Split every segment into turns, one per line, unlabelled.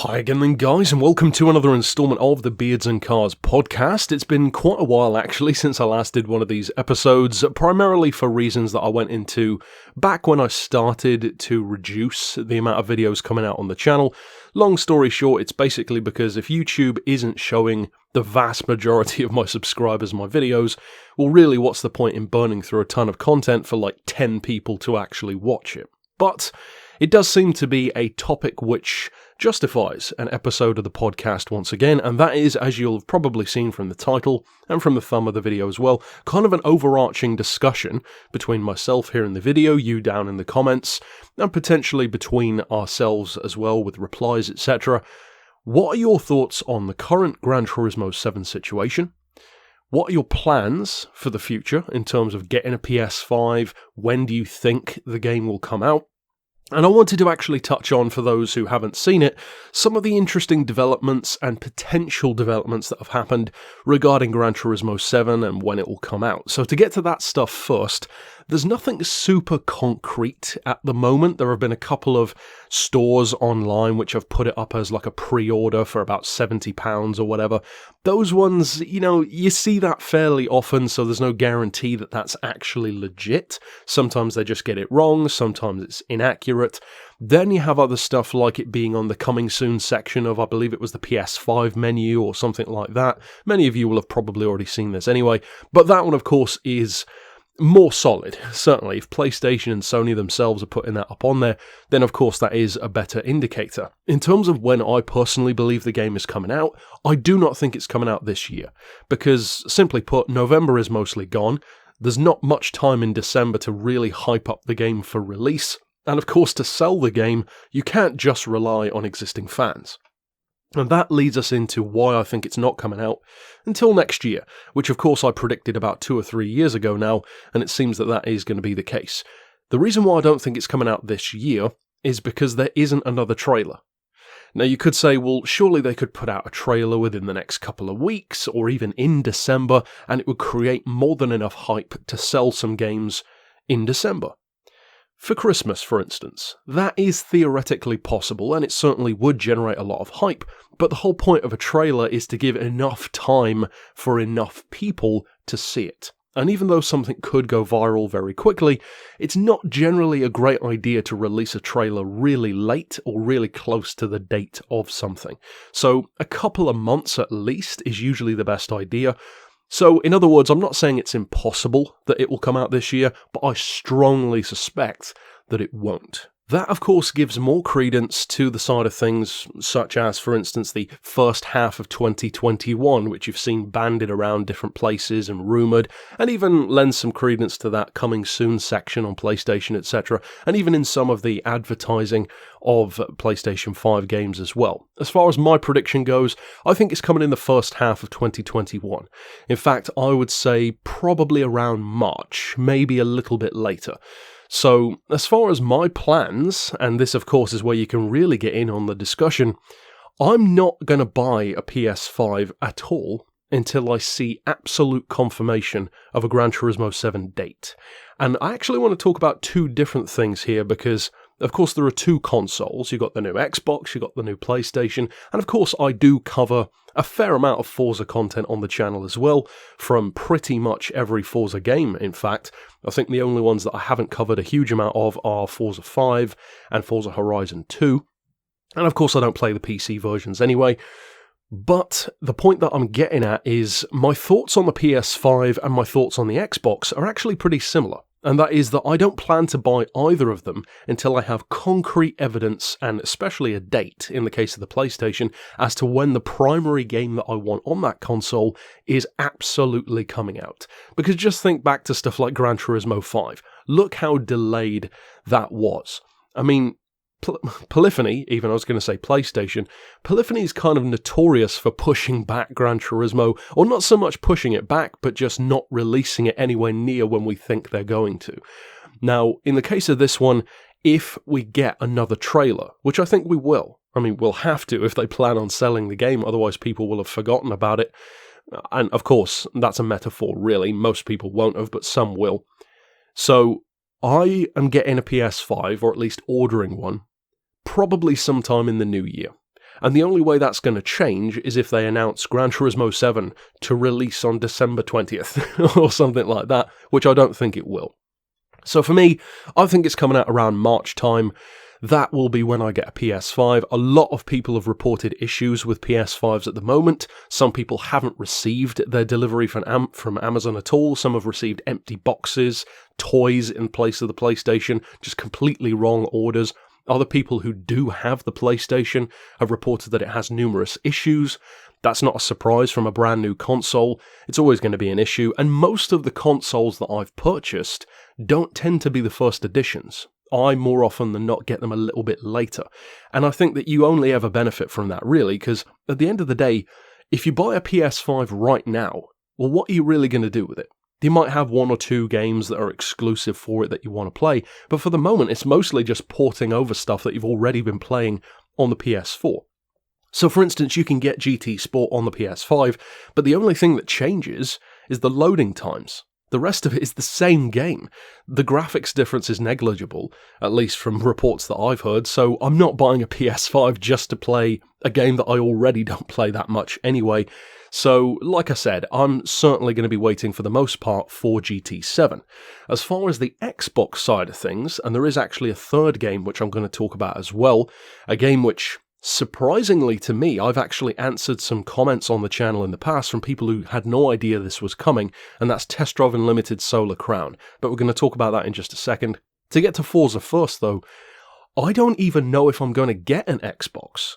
Hi again then guys, and welcome to another instalment of the Beards and Cars podcast. It's been quite a while actually since I last did one of these episodes, primarily for reasons that I went into back when I started to reduce the amount of videos coming out on the channel. Long story short, it's basically because if YouTube isn't showing the vast majority of my subscribers my videos, well really what's the point in burning through a ton of content for like 10 people to actually watch it? But it does seem to be a topic which justifies an episode of the podcast once again, and that is, as you'll have probably seen from the title and from the thumb of the video as well, kind of an overarching discussion between myself here in the video, you down in the comments, and potentially between ourselves as well with replies, etc. What are your thoughts on the current Gran Turismo 7 situation? What are your plans for the future in terms of getting a PS5? When do you think the game will come out? And I wanted to actually touch on, for those who haven't seen it, some of the interesting developments and potential developments that have happened regarding Gran Turismo 7 and when it will come out. So to get to that stuff first, there's nothing super concrete at the moment. There have been a couple of stores online which have put it up as like a pre-order for about £70 or whatever. Those ones, you know, you see that fairly often, so there's no guarantee that that's actually legit. Sometimes they just get it wrong, sometimes it's inaccurate. Then you have other stuff like it being on the coming soon section of, I believe it was the PS5 menu or something like that. Many of you will have probably already seen this anyway, but that one of course is more solid. Certainly, if PlayStation and Sony themselves are putting that up on there, then of course that is a better indicator. In terms of when I personally believe the game is coming out, I do not think it's coming out this year, because simply put, November is mostly gone. There's not much time in December to really hype up the game for release, and of course to sell the game, you can't just rely on existing fans. And that leads us into why I think it's not coming out until next year, which of course I predicted about 2 or 3 years ago now, and it seems that that is going to be the case. The reason why I don't think it's coming out this year is because there isn't another trailer. Now you could say, well, surely they could put out a trailer within the next couple of weeks, or even in December, and it would create more than enough hype to sell some games in December. For Christmas, for instance, that is theoretically possible, and it certainly would generate a lot of hype, but the whole point of a trailer is to give enough time for enough people to see it. And even though something could go viral very quickly, it's not generally a great idea to release a trailer really late or really close to the date of something. So a couple of months at least is usually the best idea. So, in other words, I'm not saying it's impossible that it will come out this year, but I strongly suspect that it won't. That, of course, gives more credence to the side of things, such as, for instance, the first half of 2021, which you've seen bandied around different places and rumoured, and even lends some credence to that coming soon section on PlayStation, etc., and even in some of the advertising of PlayStation 5 games as well. As far as my prediction goes, I think it's coming in the first half of 2021. In fact, I would say probably around March, maybe a little bit later. So, as far as my plans, and this of course is where you can really get in on the discussion, I'm not going to buy a PS5 at all until I see absolute confirmation of a Gran Turismo 7 date. And I actually want to talk about two different things here because, of course, there are two consoles. You've got the new Xbox, you've got the new PlayStation, and of course I do cover a fair amount of Forza content on the channel as well, from pretty much every Forza game, in fact. I think the only ones that I haven't covered a huge amount of are Forza 5 and Forza Horizon 2. And of course I don't play the PC versions anyway. But the point that I'm getting at is my thoughts on the PS5 and my thoughts on the Xbox are actually pretty similar. And that is that I don't plan to buy either of them until I have concrete evidence, and especially a date, in the case of the PlayStation, as to when the primary game that I want on that console is absolutely coming out. Because just think back to stuff like Gran Turismo 5. Look how delayed that was. I mean, Polyphony, even I was going to say PlayStation, Polyphony is kind of notorious for pushing back Gran Turismo, or not so much pushing it back, but just not releasing it anywhere near when we think they're going to. Now, in the case of this one, if we get another trailer, which I think we will, I mean, we'll have to if they plan on selling the game, otherwise people will have forgotten about it. And of course, that's a metaphor, really. Most people won't have, but some will. So, I am getting a PS5, or at least ordering one, probably sometime in the new year. And the only way that's going to change is if they announce Gran Turismo 7 to release on December 20th or something like that, which I don't think it will. So for me, I think it's coming out around March time. That will be when I get a PS5. A lot of people have reported issues with PS5s at the moment. Some people haven't received their delivery from Amazon at all. Some have received empty boxes, toys in place of the PlayStation, just completely wrong orders. Other people who do have the PlayStation have reported that it has numerous issues. That's not a surprise from a brand new console. It's always going to be an issue, and most of the consoles that I've purchased don't tend to be the first editions. I more often than not get them a little bit later. And I think that you only ever benefit from that, really, because at the end of the day, if you buy a PS5 right now, well, what are you really going to do with it? You might have one or two games that are exclusive for it that you want to play, but for the moment, it's mostly just porting over stuff that you've already been playing on the PS4. So, for instance, you can get GT Sport on the PS5, but the only thing that changes is the loading times. The rest of it is the same game. The graphics difference is negligible, at least from reports that I've heard, so I'm not buying a PS5 just to play a game that I already don't play that much anyway. So, like I said, I'm certainly going to be waiting for the most part for GT7. As far as the Xbox side of things, and there is actually a third game which I'm going to talk about as well, a game which, surprisingly to me, I've actually answered some comments on the channel in the past from people who had no idea this was coming, and that's Test Drive Unlimited Solar Crown. But we're going to talk about that in just a second. To get to Forza first, though, I don't even know if I'm going to get an Xbox,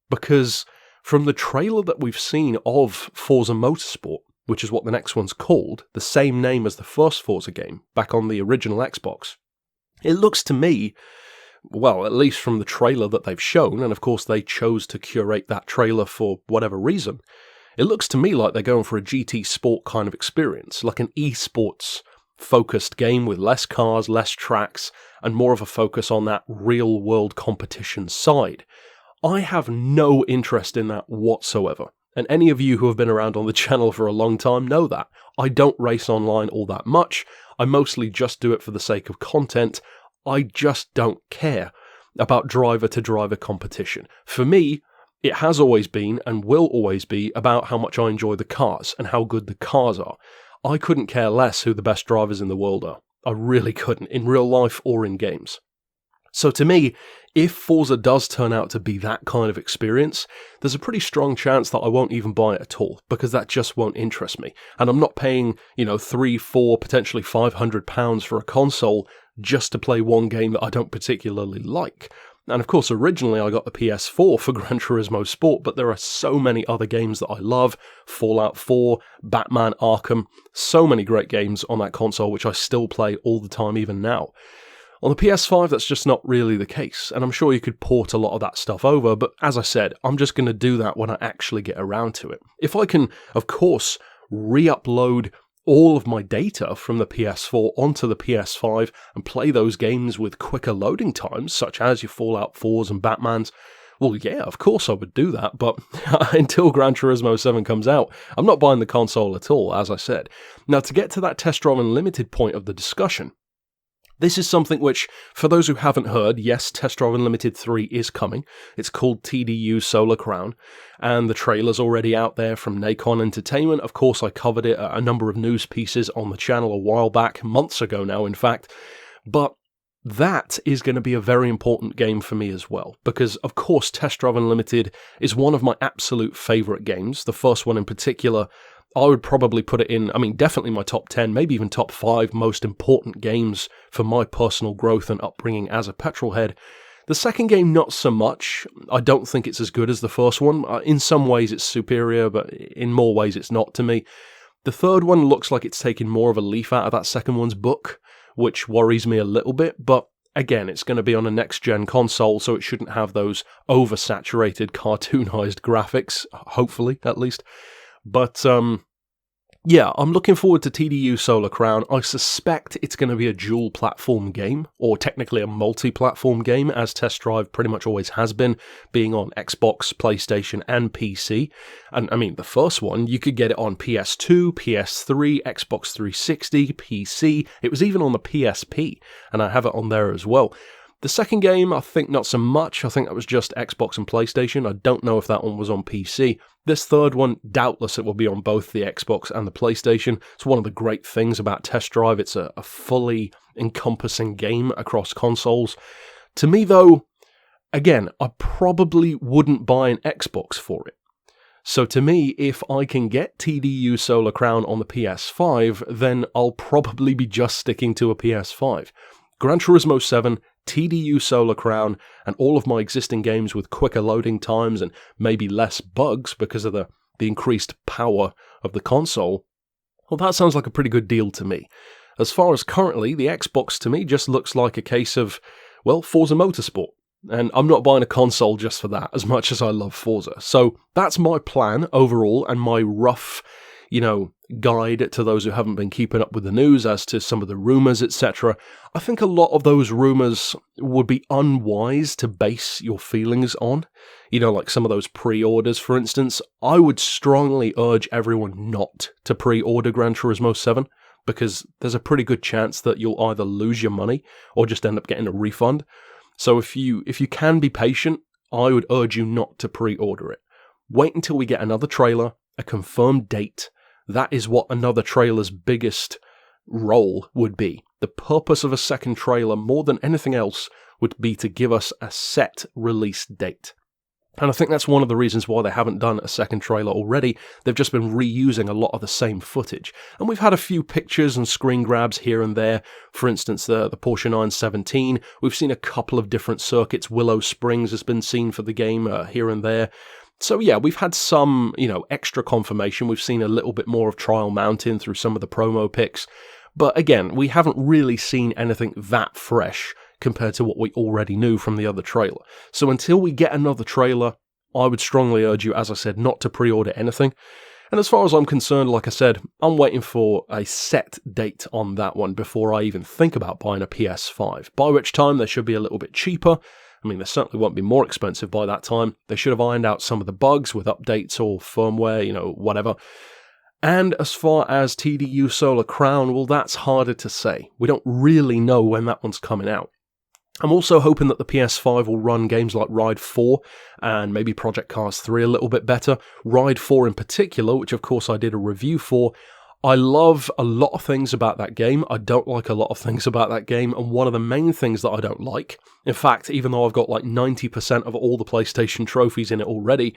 because from the trailer that we've seen of Forza Motorsport, which is what the next one's called, the same name as the first Forza game, back on the original Xbox, it looks to me, well, at least from the trailer that they've shown, and of course they chose to curate that trailer for whatever reason, it looks to me like they're going for a GT Sport kind of experience, like an esports focused game with less cars, less tracks, and more of a focus on that real world competition side. I have no interest in that whatsoever, and any of you who have been around on the channel for a long time know that. I don't race online all that much, I mostly just do it for the sake of content. I just don't care about driver-to-driver competition. For me, it has always been, and will always be, about how much I enjoy the cars, and how good the cars are. I couldn't care less who the best drivers in the world are. I really couldn't, in real life or in games. So to me, if Forza does turn out to be that kind of experience, there's a pretty strong chance that I won't even buy it at all, because that just won't interest me. And I'm not paying, £300, £400, potentially £500 for a console just to play one game that I don't particularly like. And of course, originally I got the PS4 for Gran Turismo Sport, but there are so many other games that I love. Fallout 4, Batman Arkham, so many great games on that console which I still play all the time even now. On the PS5, that's just not really the case, and I'm sure you could port a lot of that stuff over, but as I said, I'm just going to do that when I actually get around to it. If I can, of course, re-upload all of my data from the PS4 onto the PS5 and play those games with quicker loading times, such as your Fallout 4s and Batmans, well, yeah, of course I would do that, but until Gran Turismo 7 comes out, I'm not buying the console at all, as I said. Now, to get to that Test Drive Unlimited point of the discussion, this is something which, for those who haven't heard, yes, Test Drive Unlimited 3 is coming. It's called TDU Solar Crown, and the trailer's already out there from Nacon Entertainment. Of course, I covered it at a number of news pieces on the channel a while back, months ago now, in fact. But that is going to be a very important game for me as well, because, of course, Test Drive Unlimited is one of my absolute favourite games. The first one in particular, I would probably put it in, definitely my top 10, maybe even top 5 most important games for my personal growth and upbringing as a petrolhead. The second game, not so much. I don't think it's as good as the first one. In some ways it's superior, but in more ways it's not to me. The third one looks like it's taken more of a leaf out of that second one's book, which worries me a little bit, but again, it's going to be on a next-gen console, so it shouldn't have those oversaturated, cartoonized graphics, hopefully, at least. But, yeah, I'm looking forward to TDU Solar Crown. I suspect it's going to be a dual-platform game, or technically a multi-platform game, as Test Drive pretty much always has been, being on Xbox, PlayStation, and PC. And, the first one, you could get it on PS2, PS3, Xbox 360, PC. It was even on the PSP, and I have it on there as well. The second game, I think not so much. I think that was just Xbox and PlayStation. I don't know if that one was on PC. This third one, doubtless it will be on both the Xbox and the PlayStation. It's one of the great things about Test Drive. It's a fully encompassing game across consoles. To me, though, again, I probably wouldn't buy an Xbox for it. So to me, if I can get TDU Solar Crown on the PS5, then I'll probably be just sticking to a PS5. Gran Turismo 7, TDU Solar Crown, and all of my existing games with quicker loading times and maybe less bugs because of the increased power of the console, well, that sounds like a pretty good deal to me. As far as currently, the Xbox to me just looks like a case of, well, Forza Motorsport. And I'm not buying a console just for that, as much as I love Forza. So that's my plan overall, and my rough, guide to those who haven't been keeping up with the news as to some of the rumours, etc. I think a lot of those rumours would be unwise to base your feelings on. Like some of those pre-orders, for instance. I would strongly urge everyone not to pre-order Gran Turismo 7, because there's a pretty good chance that you'll either lose your money or just end up getting a refund. So if you can be patient, I would urge you not to pre-order it. Wait until we get another trailer, a confirmed date. That is what another trailer's biggest role would be. The purpose of a second trailer, more than anything else, would be to give us a set release date. And I think that's one of the reasons why they haven't done a second trailer already. They've just been reusing a lot of the same footage. And we've had a few pictures and screen grabs here and there. For instance, the Porsche 917. We've seen a couple of different circuits. Willow Springs has been seen for the game here and there. So yeah, we've had some, extra confirmation. We've seen a little bit more of Trial Mountain through some of the promo pics. But again, we haven't really seen anything that fresh compared to what we already knew from the other trailer. So until we get another trailer, I would strongly urge you, as I said, not to pre-order anything. And as far as I'm concerned, like I said, I'm waiting for a set date on that one before I even think about buying a PS5, by which time they should be a little bit cheaper. I mean, they certainly won't be more expensive by that time. They should have ironed out some of the bugs with updates or firmware, whatever. And as far as TDU Solar Crown, well, that's harder to say. We don't really know when that one's coming out. I'm also hoping that the PS5 will run games like Ride 4 and maybe Project Cars 3 a little bit better. Ride 4 in particular, which of course I did a review for. I love a lot of things about that game. I don't like a lot of things about that game, and one of the main things that I don't like, in fact, even though I've got like 90% of all the PlayStation trophies in it already,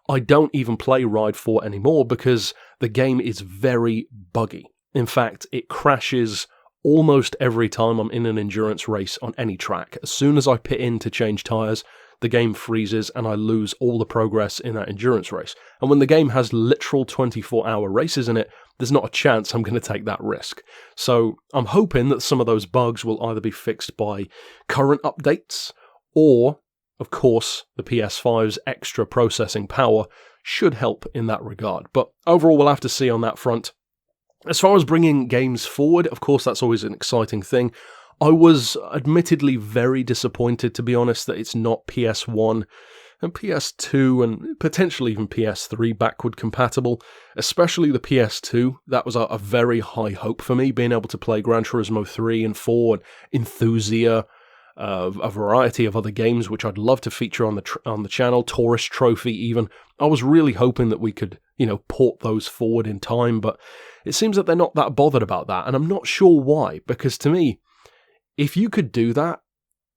I don't even play Ride 4 anymore because the game is very buggy. In fact, it crashes almost every time I'm in an endurance race on any track. As soon as I pit in to change tyres, the game freezes and I lose all the progress in that endurance race. And when the game has literal 24-hour races in it, there's not a chance I'm going to take that risk. So I'm hoping that some of those bugs will either be fixed by current updates, or, of course, the PS5's extra processing power should help in that regard. But overall, we'll have to see on that front. As far as bringing games forward, of course, that's always an exciting thing. I was admittedly very disappointed, to be honest, that it's not PS1 and PS2 and potentially even PS3 backward compatible, especially the PS2. That was a very high hope for me, being able to play Gran Turismo 3 and 4 and Enthusia, a variety of other games which I'd love to feature on the channel, Tourist Trophy even. I was really hoping that we could, port those forward in time, but it seems that they're not that bothered about that, and I'm not sure why, because to me, if you could do that,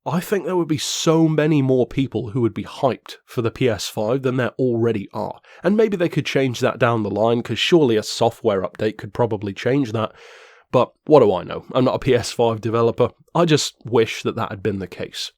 I think there would be so many more people who would be hyped for the PS5 than there already are. And maybe they could change that down the line, because surely a software update could probably change that. But what do I know? I'm not a PS5 developer. I just wish that had been the case.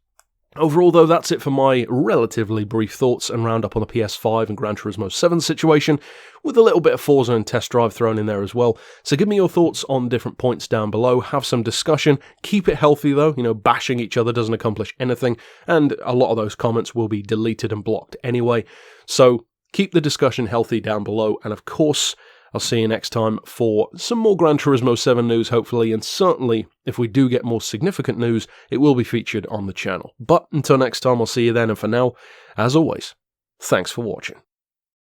Overall, though, that's it for my relatively brief thoughts and roundup on the PS5 and Gran Turismo 7 situation, with a little bit of Forza and Test Drive thrown in there as well. So give me your thoughts on different points down below, have some discussion, keep it healthy though, bashing each other doesn't accomplish anything, and a lot of those comments will be deleted and blocked anyway. So keep the discussion healthy down below, and of course, I'll see you next time for some more Gran Turismo 7 news, hopefully, and certainly, if we do get more significant news, it will be featured on the channel. But until next time, I'll see you then, and for now, as always, thanks for watching.